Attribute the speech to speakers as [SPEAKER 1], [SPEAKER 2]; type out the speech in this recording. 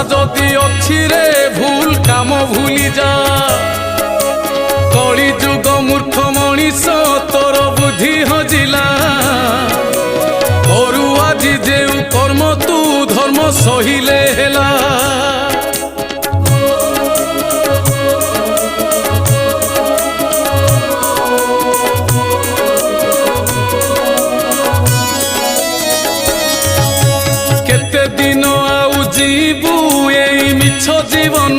[SPEAKER 1] যদি অছি রে ভুল কাম ভুলি যা কলি যুগ মূর্খ মଣିষ তোর বুদ্ধি হজিলা করু আজি যেউ কর্ম তু ধর্ম সহিলে হেলা কেতে দিন আউ জীবু এই মিছ জীবন